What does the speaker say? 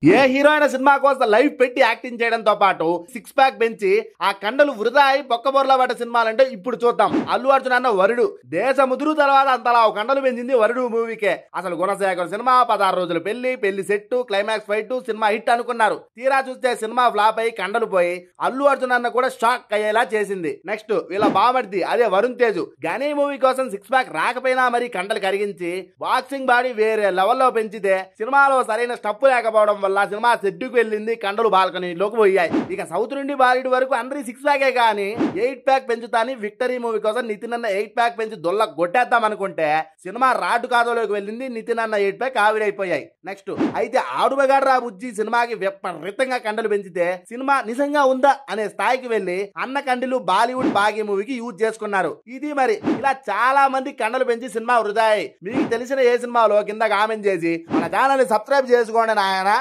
ఏ heroine cinema కోసం live పెట్టి acting చేయడంతో పాటు సిక్స్ ప్యాక్ పెంచి ఆ కండలు వృధా అయి బొక్కబొర్లా పడ్డ సినిమాలంటే ఇప్పుడు చూద్దాం. అల్లు అర్జున్ అన్న వరుడు దేశ ముదురు తర్వాత అంతలా కండలు పెంచింది వరుడు మూవీకే. అసలు గుణశేఖర్ సినిమా 16 రోజులు పెళ్లి set climax fight cinema hit అనుకున్నారు. తీరా చూస్తే సినిమా ఫ్లాప్ అయి కండలు పోయి అల్లు అర్జున్ అన్న కూడా షాక్ అయ్యేలా చేసింది. నెక్స్ట్ వీళ్ళ బామర్ది అదే వరుణ్ తేజ్ గనీ మూవీ కోసం సిక్స్ ప్యాక్ రాకపోయినా మరి కండలు కరిగించి బాక్సింగ్ బాడీ వేరే లెవెల్లో పెంచితే సినిమాలో సరైన స్టప్ లేకపోవడం వల్ల సినిమా సెట్టుకు వెళ్ళింది, కండలు బాల్కనీలోకి పోయాయి. ఇక సౌత్ నుండి బాలీవుడ్ వరకు అందరి సిక్స్ ప్యాకే కానీ 8 ప్యాక్ పెంచుతాని విక్టరీ మూవీ కోసం నితిన్ అన్న 8 ప్యాక్ పెంచి దొల్ల కొట్టేద్దాం అనుకుంటే సినిమా రాటు కాదోలోకి వెళ్ళింది. నితిన్ అన్న 8 ప్యాక్ ఆవిరైపోయాయి. నెక్స్ట్ అయితే ఆడుబగాడ్రా బుజ్జి సినిమాకి విపరీతంగా కండలు పెంచితే సినిమా నిజంగా ఉందా అనే స్థాయికి వెళ్లి అన్న కండలు బాలీవుడ్ బాగీ మూవీకి యూజ్ చేసుకున్నారు. ఇది మరి ఇలా చాలా మంది కండలు పెంచి సినిమా వృధా. మీకు తెలిసిన ఏ సినిమాలో కింద కామెంట్ చేసి మన ఛానల్ ని సబ్స్క్రైబ్ చేసుకోండి నాయనా.